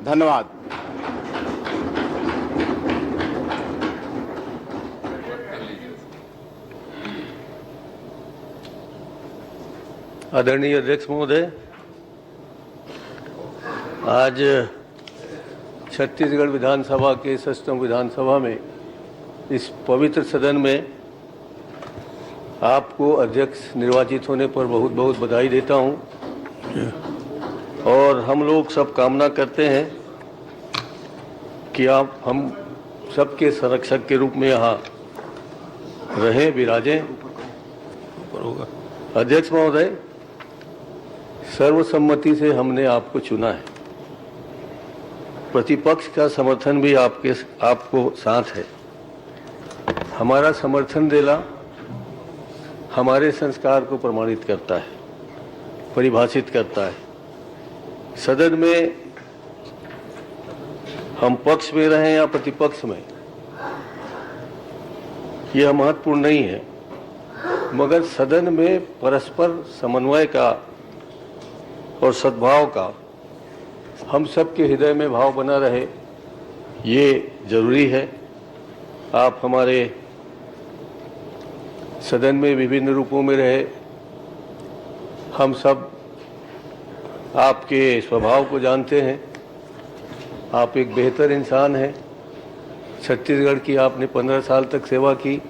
धन्यवाद। आदरणीय अध्यक्ष महोदय, आज छत्तीसगढ़ विधानसभा के 66वें विधानसभा में इस पवित्र सदन में आपको अध्यक्ष निर्वाचित होने पर बहुत बहुत बधाई देता हूं और हम लोग सब कामना करते हैं कि आप हम सबके संरक्षक के रूप में यहाँ रहें, विराजें। अध्यक्ष महोदय, सर्वसम्मति से हमने आपको चुना है। प्रतिपक्ष का समर्थन भी आपको साथ है। हमारा समर्थन देना हमारे संस्कार को प्रमाणित करता है, परिभाषित करता है। सदन में हम पक्ष में रहें या प्रतिपक्ष में, यह महत्वपूर्ण नहीं है, मगर सदन में परस्पर समन्वय का और सद्भाव का हम सबके हृदय में भाव बना रहे, ये जरूरी है। आप हमारे सदन में विभिन्न रूपों में रहे, हम सब आपके स्वभाव को जानते हैं। आप एक बेहतर इंसान हैं। छत्तीसगढ़ की आपने 15 साल तक सेवा की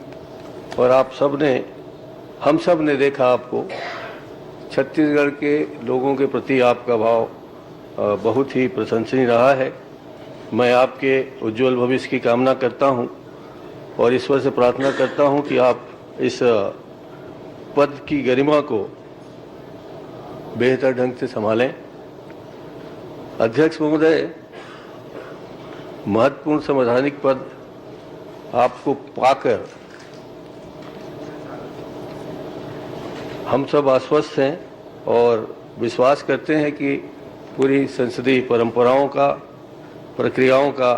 और हम सब ने देखा आपको। छत्तीसगढ़ के लोगों के प्रति आपका भाव बहुत ही प्रशंसनीय रहा है। मैं आपके उज्जवल भविष्य की कामना करता हूं और ईश्वर से प्रार्थना करता हूं कि आप इस पद की गरिमा को बेहतर ढंग से संभालें। अध्यक्ष महोदय, महत्वपूर्ण संवैधानिक पद आपको पाकर हम सब आश्वस्त हैं और विश्वास करते हैं कि पूरी संसदीय परंपराओं का, प्रक्रियाओं का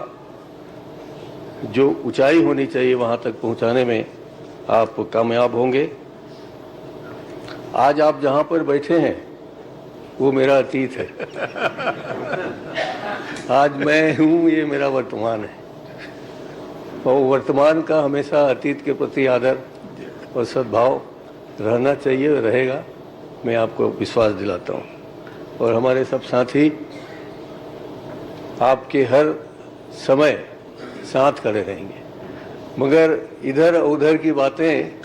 जो ऊंचाई होनी चाहिए वहां तक पहुंचाने में आप कामयाब होंगे। आज आप जहां पर बैठे हैं वो मेरा अतीत है। आज मैं हूं, ये मेरा वर्तमान है और वर्तमान का हमेशा अतीत के प्रति आदर और सद्भाव रहना चाहिए, रहेगा। मैं आपको विश्वास दिलाता हूं और हमारे सब साथी आपके हर समय साथ खड़े रहेंगे। मगर इधर उधर की बातें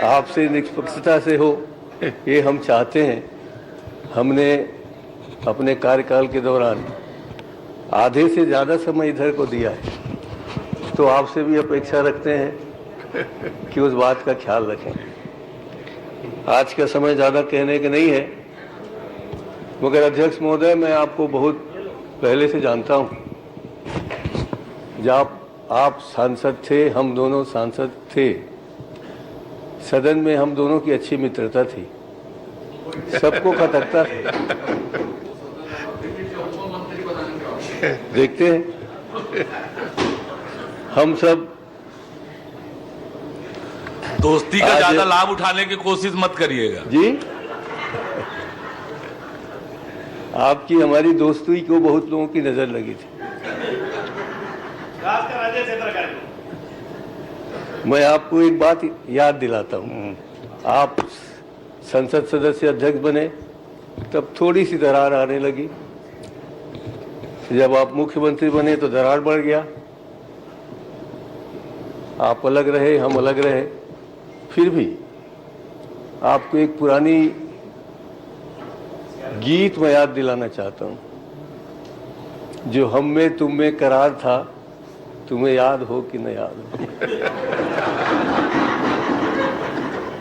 आपसे निष्पक्षता से हो, ये हम चाहते हैं। हमने अपने कार्यकाल के दौरान आधे से ज़्यादा समय इधर को दिया है, तो आपसे भी अपेक्षा रखते हैं कि उस बात का ख्याल रखें। आज का समय ज़्यादा कहने के नहीं है, मगर अध्यक्ष महोदय, मैं आपको बहुत पहले से जानता हूं। जब आप सांसद थे, हम दोनों सांसद थे, सदन में हम दोनों की अच्छी मित्रता थी, सबको खटकता था। देखते हैं हम सब दोस्ती का ज्यादा लाभ उठाने की कोशिश मत करिएगा जी। आपकी हमारी दोस्ती को बहुत लोगों की नजर लगी थी। मैं आपको एक बात याद दिलाता हूं। आप संसद सदस्य अध्यक्ष बने तब थोड़ी सी दरार आने लगी। जब आप मुख्यमंत्री बने तो दरार बढ़ गया। आप अलग रहे, हम अलग रहे, फिर भी आपको एक पुरानी गीत मैं याद दिलाना चाहता हूं, जो हम में तुम में करार था, तुम्हें याद हो कि न याद हो।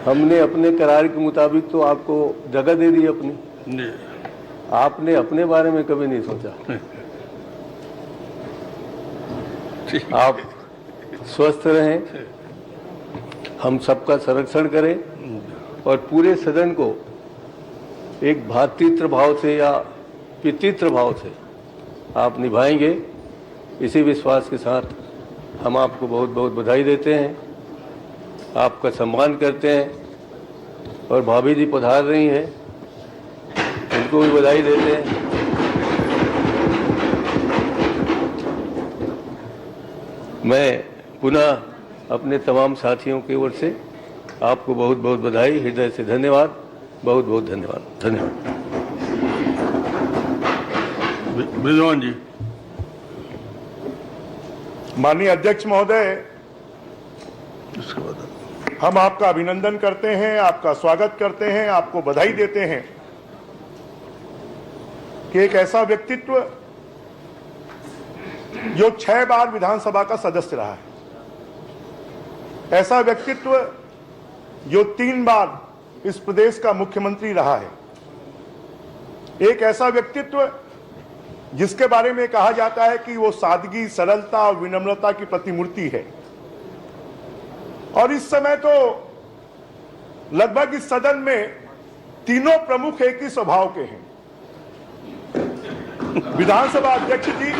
हमने अपने करार के मुताबिक तो आपको जगह दे दी अपनी, आपने अपने बारे में कभी नहीं सोचा। आप स्वस्थ रहें, हम सबका संरक्षण करें और पूरे सदन को एक भ्रातृत्व भाव से या पितृत्व भाव से आप निभाएंगे। इसी विश्वास के साथ हम आपको बहुत बहुत बधाई देते हैं, आपका सम्मान करते हैं। और भाभी जी पधार रही हैं, उनको भी बधाई देते हैं। मैं पुनः अपने तमाम साथियों की ओर से आपको बहुत बहुत बधाई, हृदय से धन्यवाद, बहुत बहुत धन्यवाद। धन्यवाद। ब्रिजवान जी। माननीय अध्यक्ष महोदय, उसके बाद हम आपका अभिनंदन करते हैं, आपका स्वागत करते हैं, आपको बधाई देते हैं कि एक ऐसा व्यक्तित्व जो 6 बार विधानसभा का सदस्य रहा है, ऐसा व्यक्तित्व जो 3 बार इस प्रदेश का मुख्यमंत्री रहा है, एक ऐसा व्यक्तित्व जिसके बारे में कहा जाता है कि वो सादगी, सरलता और विनम्रता की प्रतिमूर्ति है। और इस समय तो लगभग इस सदन में तीनों प्रमुख एक ही स्वभाव के हैं, विधानसभा अध्यक्ष जी,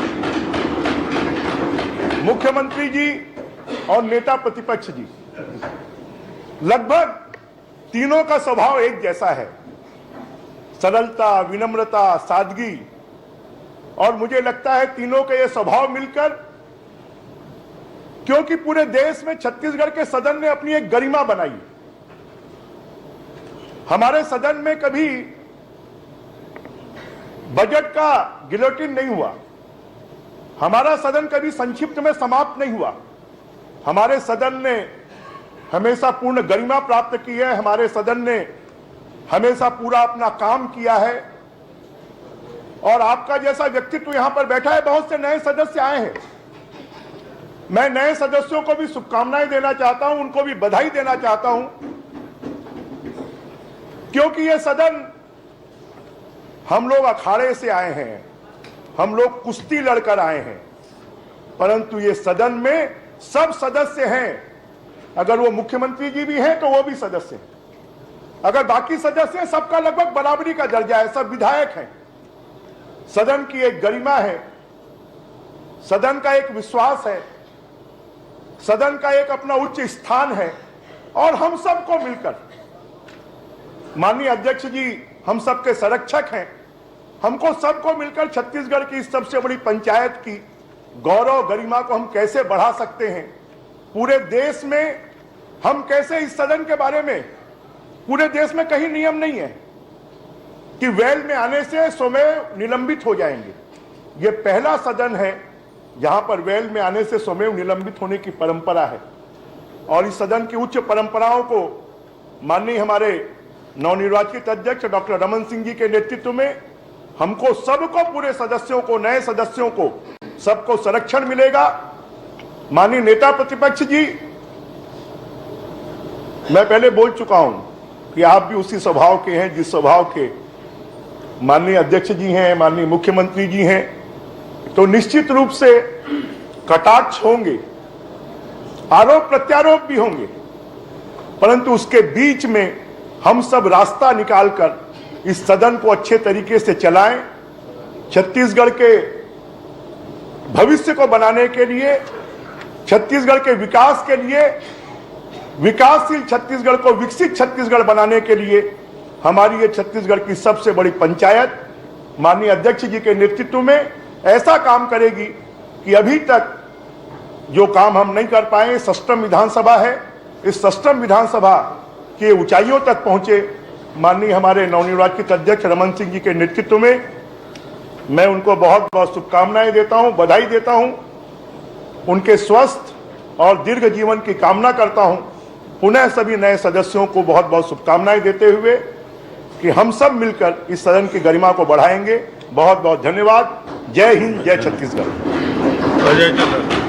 मुख्यमंत्री जी और नेता प्रतिपक्ष जी। लगभग तीनों का स्वभाव एक जैसा है, सरलता, विनम्रता, सादगी। और मुझे लगता है तीनों के ये स्वभाव मिलकर, क्योंकि पूरे देश में छत्तीसगढ़ के सदन ने अपनी एक गरिमा बनाई। हमारे सदन में कभी बजट का गिलोटिन नहीं हुआ, हमारा सदन कभी संक्षिप्त में समाप्त नहीं हुआ, हमारे सदन ने हमेशा पूर्ण गरिमा प्राप्त की है, हमारे सदन ने हमेशा पूरा अपना काम किया है। और आपका जैसा व्यक्तित्व यहां पर बैठा है, बहुत से नए सदस्य आए हैं। मैं नए सदस्यों को भी शुभकामनाएं देना चाहता हूं, उनको भी बधाई देना चाहता हूं, क्योंकि यह सदन, हम लोग अखाड़े से आए हैं, हम लोग कुश्ती लड़कर आए हैं, परंतु ये सदन में सब सदस्य हैं। अगर वो मुख्यमंत्री जी भी हैं तो वो भी सदस्य हैं, अगर बाकी सदस्य हैं, सबका लगभग बराबरी का दर्जा है, सब विधायक हैं। सदन की एक गरिमा है, सदन का एक विश्वास है, सदन का एक अपना उच्च स्थान है। और हम सबको मिलकर, माननीय अध्यक्ष जी हम सबके संरक्षक हैं, हमको सबको मिलकर छत्तीसगढ़ की इस सबसे बड़ी पंचायत की गौरव गरिमा को हम कैसे बढ़ा सकते हैं, पूरे देश में हम कैसे इस सदन के बारे में, पूरे देश में कहीं नियम नहीं है कि वेल में आने से स्वमेव निलंबित हो जाएंगे। यह पहला सदन है जहां पर वेल में आने से स्वमेव निलंबित होने की परंपरा है। और इस सदन की उच्च परंपराओं को माननीय हमारे नवनिर्वाचित अध्यक्ष डॉक्टर रमन सिंह जी के नेतृत्व में हमको सबको, पूरे सदस्यों को, नए सदस्यों को, सबको संरक्षण मिलेगा। माननीय नेता प्रतिपक्ष जी, मैं पहले बोल चुका हूं कि आप भी उसी स्वभाव के हैं जिस स्वभाव के माननीय अध्यक्ष जी हैं, माननीय मुख्यमंत्री जी हैं। तो निश्चित रूप से कटाक्ष होंगे, आरोप प्रत्यारोप भी होंगे, परंतु उसके बीच में हम सब रास्ता निकालकर इस सदन को अच्छे तरीके से चलाएं। छत्तीसगढ़ के भविष्य को बनाने के लिए, छत्तीसगढ़ के विकास के लिए, विकासशील छत्तीसगढ़ को विकसित छत्तीसगढ़ बनाने के लिए हमारी ये छत्तीसगढ़ की सबसे बड़ी पंचायत माननीय अध्यक्ष जी के नेतृत्व में ऐसा काम करेगी कि अभी तक जो काम हम नहीं कर पाए, सष्टम विधानसभा है, इस सष्टम विधानसभा की ऊंचाइयों तक पहुंचे। माननीय हमारे नवनिर्वाचित अध्यक्ष रमन सिंह जी के नेतृत्व में मैं उनको बहुत बहुत शुभकामनाएं देता हूं, बधाई देता हूं, उनके स्वस्थ और दीर्घ जीवन की कामना करता हूं। पुनः सभी नए सदस्यों को बहुत बहुत शुभकामनाएं देते हुए कि हम सब मिलकर इस सदन की गरिमा को बढ़ाएंगे। बहुत बहुत धन्यवाद। जय हिंद, जय छत्तीसगढ़। अजय चंद्र।